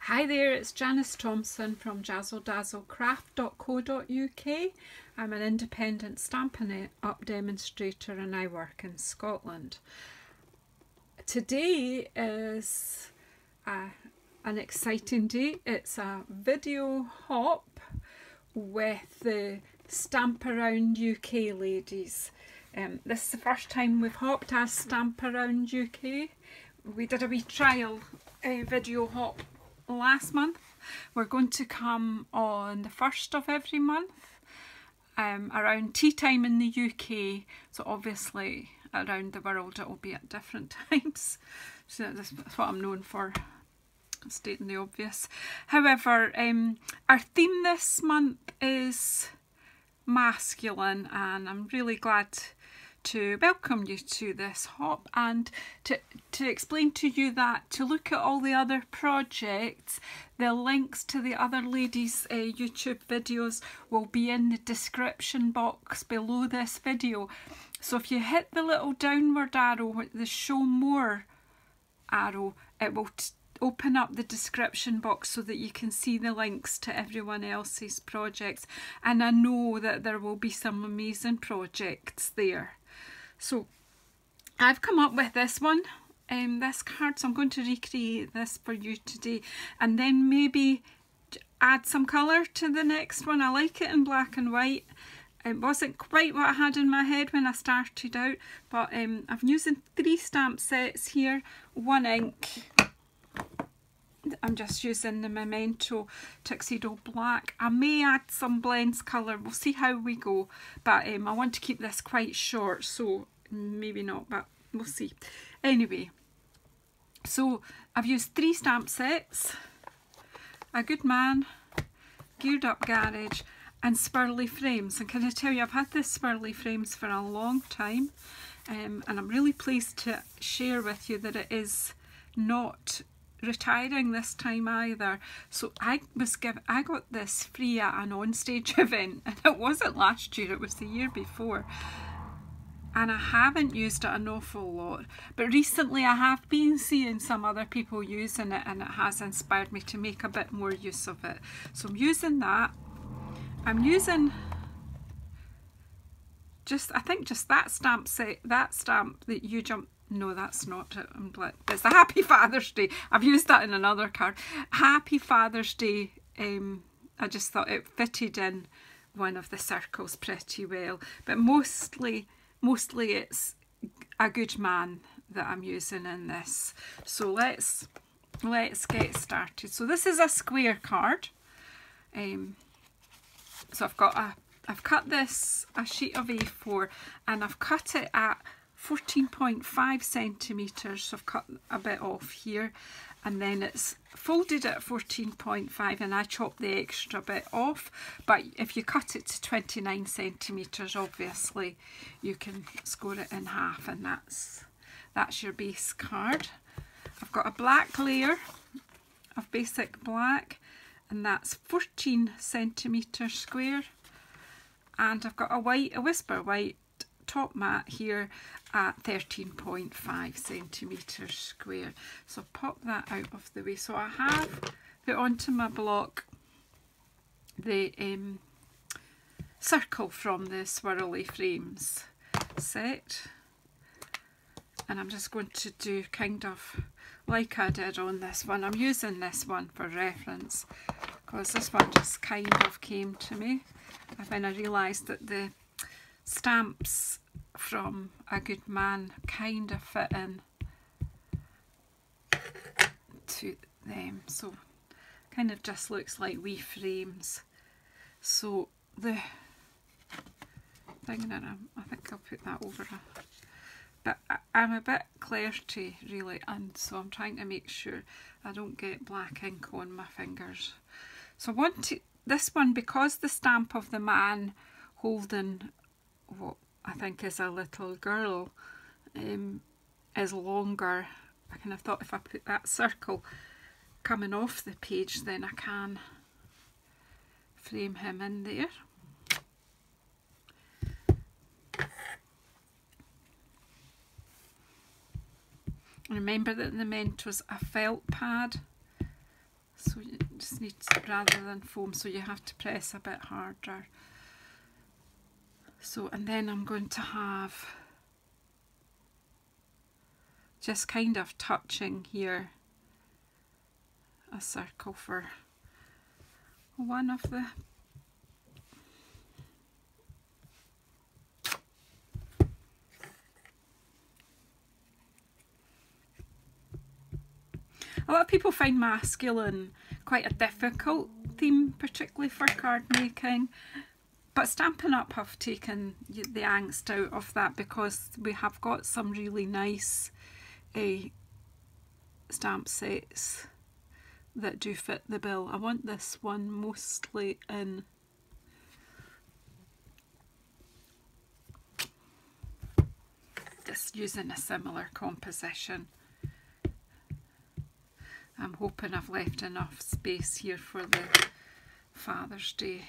Hi there, it's Janice Thompson from jazzledazzlecraft.co.uk. I'm an independent Stampin' Up demonstrator and I work in Scotland. Today is an exciting day. It's a video hop with the Stamp Around UK ladies. This is the first time we've hopped as Stamp Around UK. We did a wee trial video hop last month. We're going to come on the 1st of every month around tea time in the UK, so obviously around the world it will be at different times, so that's what I'm known for, stating the obvious. However, our theme this month is masculine, and I'm really glad to welcome you to this hop and to explain to you that to look at all the other projects, the links to the other ladies' YouTube videos will be in the description box below this video. So if you hit the little downward arrow, the show more arrow, it will open up the description box so that you can see the links to everyone else's projects, and I know that there will be some amazing projects there. So I've come up with this one, this card, so I'm going to recreate this for you today and then maybe add some colour to the next one. I like it in black and white. It wasn't quite what I had in my head when I started out, but I'm using 3 stamp sets here, 1 ink. I'm just using the Memento Tuxedo Black. I may add some blends colour, we'll see how we go, but I want to keep this quite short, so maybe not, but we'll see. Anyway, so I've used 3 stamp sets, A Good Man, Geared Up Garage and Swirly Frames. And can I tell you, I've had this Swirly Frames for a long time, and I'm really pleased to share with you that it is not retiring this time either. So I got this free at an onstage event, and it wasn't last year, it was the year before, and I haven't used it an awful lot, but recently I have been seeing some other people using it and it has inspired me to make a bit more use of it. So I'm using that. I'm using I think just that stamp set, that stamp that you jump. No, that's not it. It's the Happy Father's Day. I've used that in another card. Happy Father's Day. I just thought it fitted in one of the circles pretty well. But mostly it's A Good Man that I'm using in this. So let's get started. So this is a square card. So I've cut this a sheet of A4 and I've cut it at 14.5 centimetres, so I've cut a bit off here, and then it's folded at 14.5 and I chopped the extra bit off. But if you cut it to 29 centimetres, obviously you can score it in half, and that's your base card. I've got a black layer of basic black, and that's 14 centimetres square, and I've got a Whisper White top mat here at 13.5 centimetres square. So pop that out of the way. So I have put onto my block the circle from the Swirly Frames set, and I'm just going to do kind of like I did on this one. I'm using this one for reference because this one just kind of came to me when I realised that the stamps from A Good Man kind of fit in to them, so kind of just looks like wee frames. So the thing that I think I'll put that over but I'm a bit clarty really, and so I'm trying to make sure I don't get black ink on my fingers. So I want to, this one, because the stamp of the man holding what I think is a little girl is longer, I kind of thought if I put that circle coming off the page, then I can frame him in there. Remember that the Memento's a felt pad, So you just need to, rather than foam, so you have to press a bit harder. So, and then I'm going to have just kind of touching here a circle for one of the a lot of people find masculine quite a difficult theme, particularly for card making, but Stampin' Up! Have taken the angst out of that because we have got some really nice stamp sets that do fit the bill. I want this one mostly in just using a similar composition. I'm hoping I've left enough space here for the Father's Day.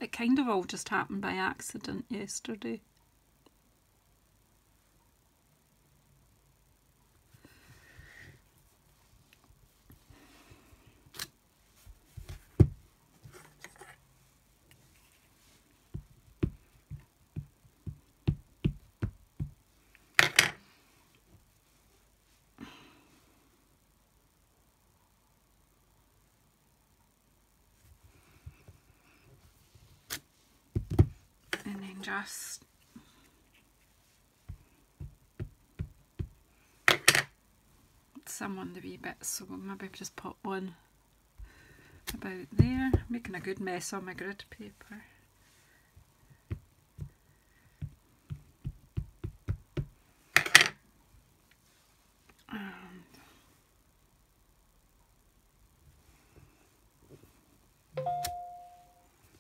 It kind of all just happened by accident yesterday. Just some on the wee bits, so maybe just put one about there, making a good mess on my grid paper. And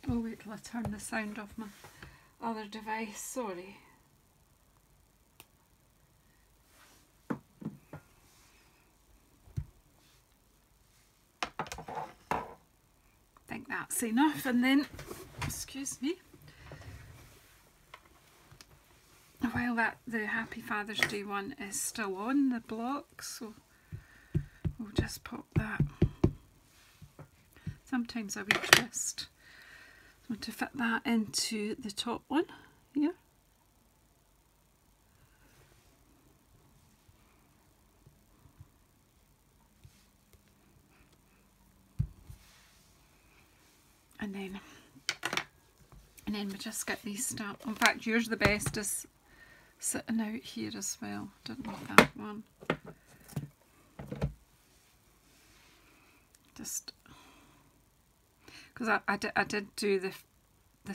oh, wait till I turn the sound off my other device, sorry. I think that's enough, and then, excuse me, while the Happy Father's Day one is still on the block, so we'll just pop that. Sometimes a wee twist. So to fit that into the top one here. And then we just get these stamped. In fact, yours the best is sitting out here as well. Didn't want that one. Just because I did do the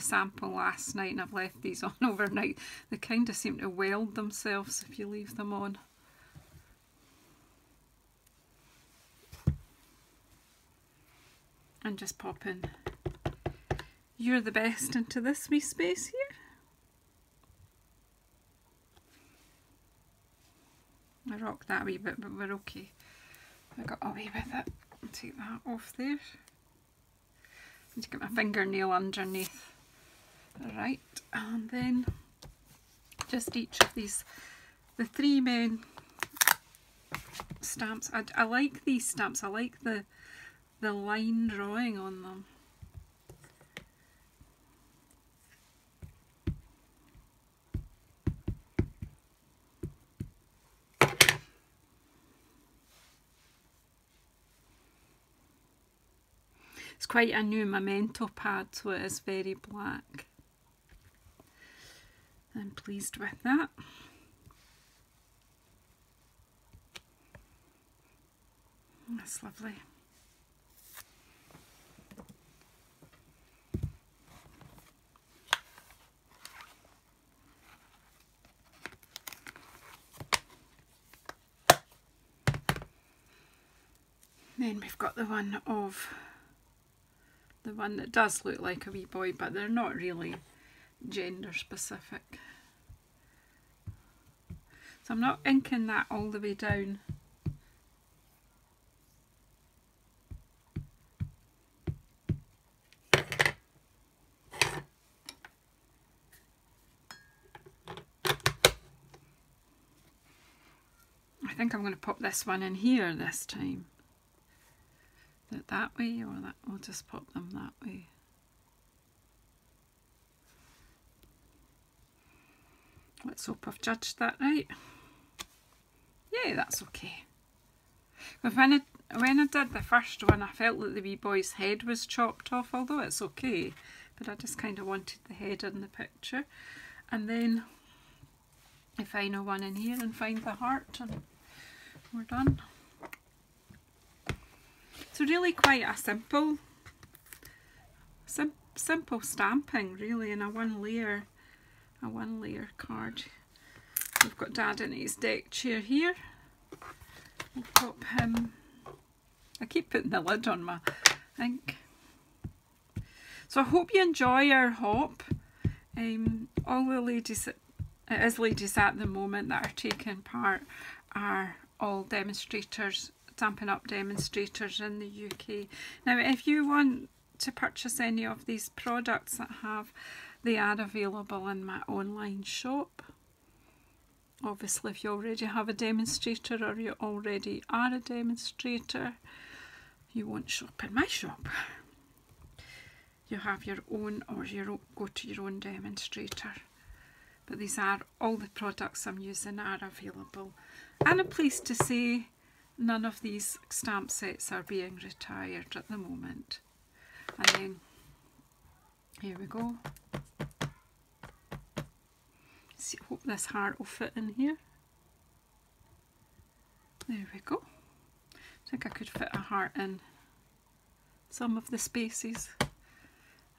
sample last night, and I've left these on overnight. They kind of seem to weld themselves if you leave them on. And just pop in You're the Best into this wee space here. I rocked that a wee bit, but we're okay. I got away with it. I'll take that off there. Just get my fingernail underneath. Right, and then just each of these, the Three Men stamps. I like these stamps. I like the line drawing on them. It's quite a new Memento pad, so it is very black. I'm pleased with that. That's lovely. Then we've got the one that does look like a wee boy, but they're not really gender specific. So I'm not inking that all the way down. I think I'm going to pop this one in here this time. That way, or that, we'll just pop them that way. Let's hope I've judged that right. Yeah, that's okay. But when I did the first one, I felt that the wee boy's head was chopped off, although it's okay. But I just kind of wanted the head in the picture. And then the final one in here and find the heart, and we're done. So really quite a simple stamping really in a one layer card. We've got Dad in his deck chair here. We'll pop him. I keep putting the lid on my ink. So I hope you enjoy our hop. All the ladies, it is ladies at the moment that are taking part, are all demonstrators, Stampin' Up demonstrators in the UK. Now if you want to purchase any of these products that they are available in my online shop. Obviously if you already have a demonstrator or you already are a demonstrator, you won't shop in my shop. You have your own, or you go to your own demonstrator. But these are, all the products I'm using are available. And I'm pleased to say none of these stamp sets are being retired at the moment. And then, here we go. See, hope this heart will fit in here. There we go. I think I could fit a heart in some of the spaces,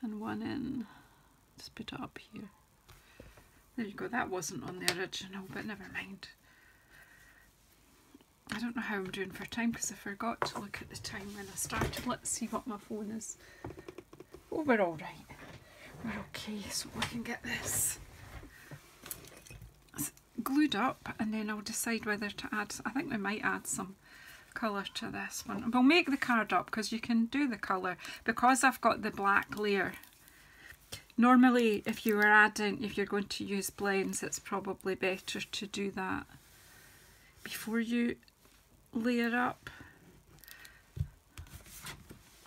and one in, just put it up here. There you go, that wasn't on the original, but never mind. I don't know how I'm doing for time because I forgot to look at the time when I started. Let's see what my phone is. Oh, we're all right. We're okay, so we can get this glued up, and then I'll decide whether to add, I think we might add some colour to this one. We'll make the card up because you can do the colour, because I've got the black layer. Normally if you're going to use blends, it's probably better to do that before you layer up.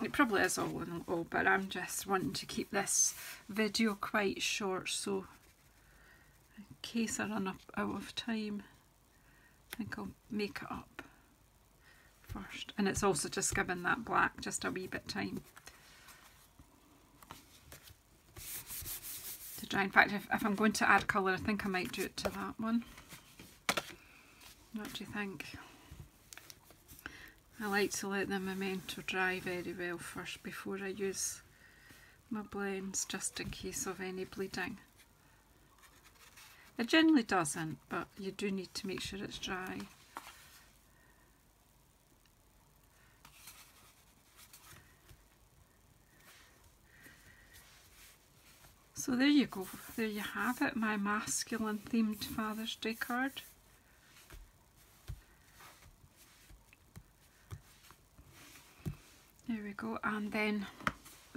It probably is all in all, but I'm just wanting to keep this video quite short, so in case I run out of time, I think I'll make it up first. And it's also just giving that black just a wee bit time to dry. In fact, if I'm going to add colour, I think I might do it to that one. What do you think? I like to let the Memento dry very well first before I use my blends, just in case of any bleeding. It generally doesn't, but you do need to make sure it's dry. So there you go, there you have it, my masculine themed Father's Day card. There we go, and then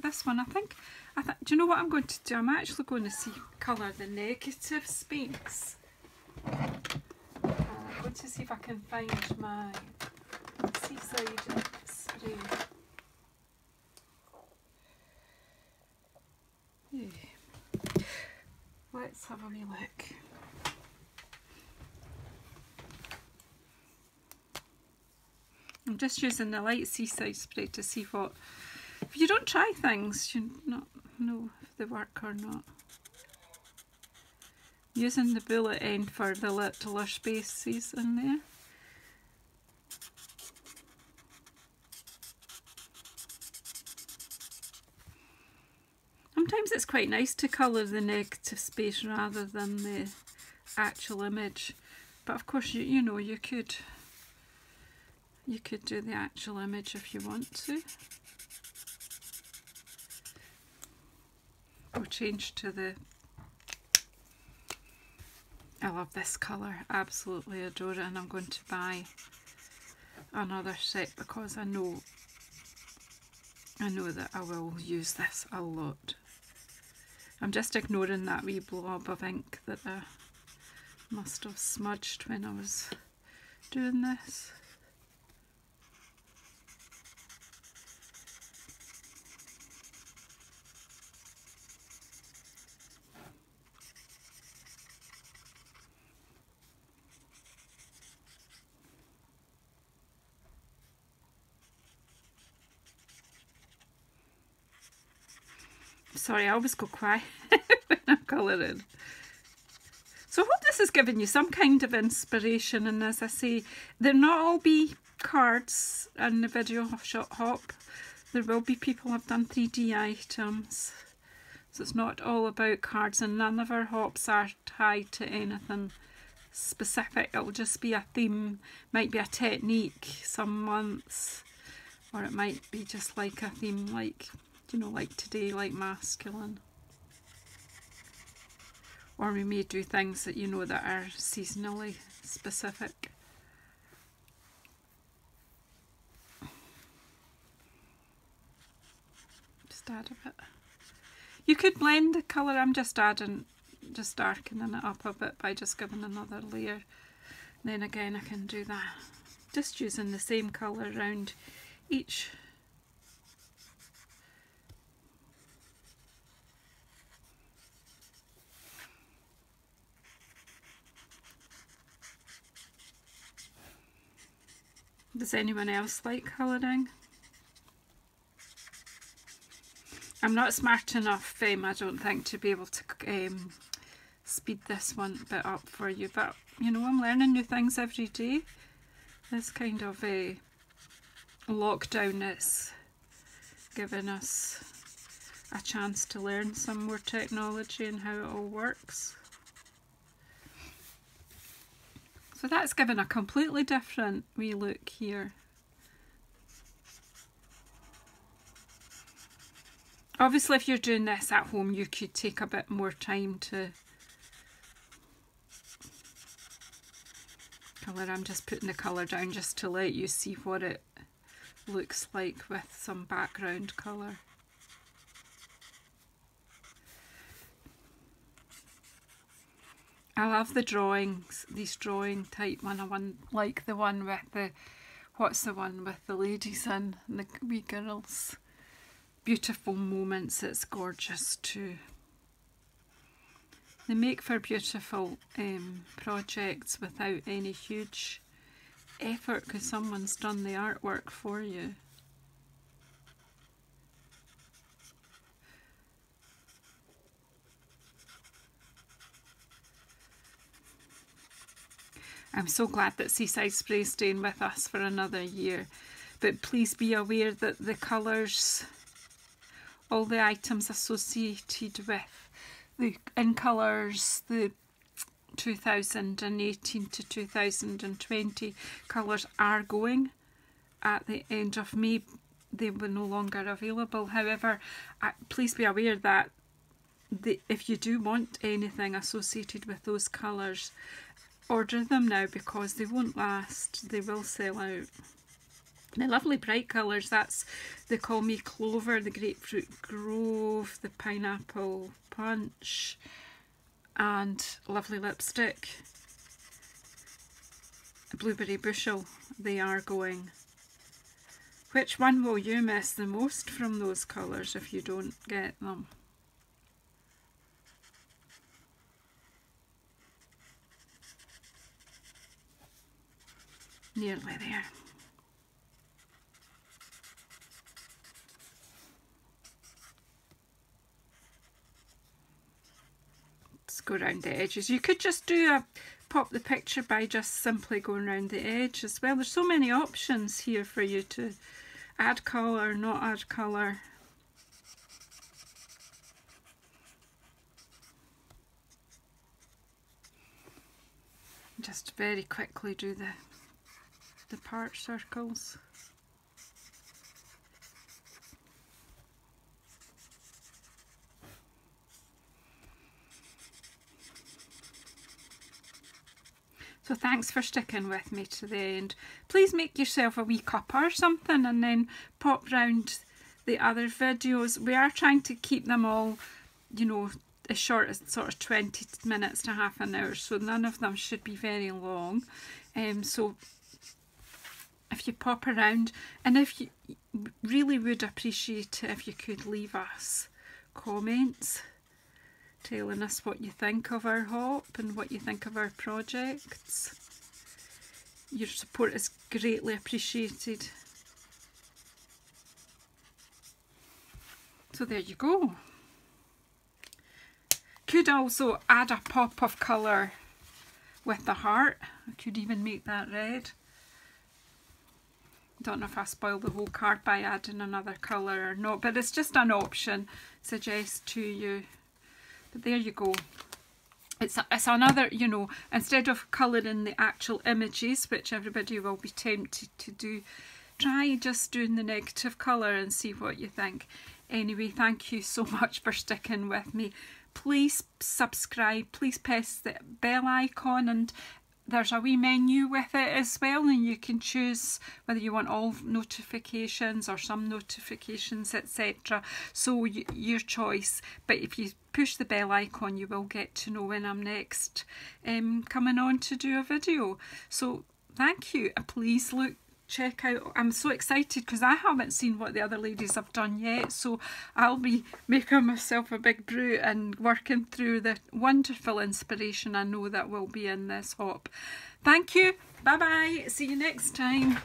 this one, I think, do you know what I'm going to do? I'm actually going to colour the negative space. I'm going to see if I can find my Seaside spray. Yeah. Let's have a wee look. I'm just using the light Seaside spray to see what, if you don't try things, you not know if they work or not. Using the bullet end for the littler spaces in there. Sometimes it's quite nice to colour the negative space rather than the actual image, but of course you know you could do the actual image if you want to. We'll change to the, I love this colour, absolutely adore it, and I'm going to buy another set because I know that I will use this a lot. I'm just ignoring that wee blob of ink that I must have smudged when I was doing this. Sorry, I always go quiet when I'm colouring. So I hope this has given you some kind of inspiration, and as I say, there'll not all be cards in the video hop. There will be people who have done 3D items. So it's not all about cards, and none of our hops are tied to anything specific. It'll just be a theme, might be a technique some months, or it might be just like a theme like, you know, like today, like masculine. Or we may do things that you know that are seasonally specific. Just add a bit. You could blend the colour. I'm just darkening it up a bit by just giving another layer. Then again I can do that. Just using the same colour around each. Does anyone else like colouring? I'm not smart enough, I don't think, to be able to speed this one bit up for you, but you know, I'm learning new things every day. This kind of a lockdown is giving us a chance to learn some more technology and how it all works. So that's given a completely different wee look here. Obviously, if you're doing this at home, you could take a bit more time to colour. I'm just putting the colour down just to let you see what it looks like with some background colour. I love the drawings, these drawing type one. I like the one with the, what's the one with the ladies in, the wee girls. Beautiful moments, it's gorgeous too. They make for beautiful projects without any huge effort because someone's done the artwork for you. I'm so glad that Seaside Spray is staying with us for another year, but please be aware that the colours, all the items associated with the In Colours, the 2018 to 2020 colours are going at the end of May. They were no longer available. However, please be aware that if you do want anything associated with those colours, order them now because they won't last. They will sell out. The lovely bright colours, that's the Call Me Clover, the Grapefruit Grove, the Pineapple Punch, and lovely lipstick, Blueberry Bushel. They are going. Which one will you miss the most from those colours if you don't get them? Nearly there. Let's go around the edges. You could just pop the picture by just simply going around the edge as well. There's so many options here for you to add colour, not add colour. Just very quickly do the part circles. So thanks for sticking with me to the end. Please make yourself a wee cuppa or something and then pop round the other videos. We are trying to keep them all, you know, as short as sort of 20 minutes to half an hour, so none of them should be very long. So if you pop around, and if you really would appreciate it if you could leave us comments telling us what you think of our hop and what you think of our projects. Your support is greatly appreciated. So there you go. Could also add a pop of colour with the heart. I could even make that red. Don't know if I spoiled the whole card by adding another colour or not, but it's just an option, suggest to you. But there you go. It's another, you know, instead of colouring the actual images, which everybody will be tempted to do, try just doing the negative colour and see what you think. Anyway, thank you so much for sticking with me. Please subscribe, please press the bell icon, and there's a wee menu with it as well, and you can choose whether you want all notifications or some notifications, etc. So your choice, but if you push the bell icon you will get to know when I'm next coming on to do a video. So thank you, please check out. I'm so excited because I haven't seen what the other ladies have done yet, so I'll be making myself a big brew and working through the wonderful inspiration I know that will be in this hop. Thank you, bye bye, see you next time.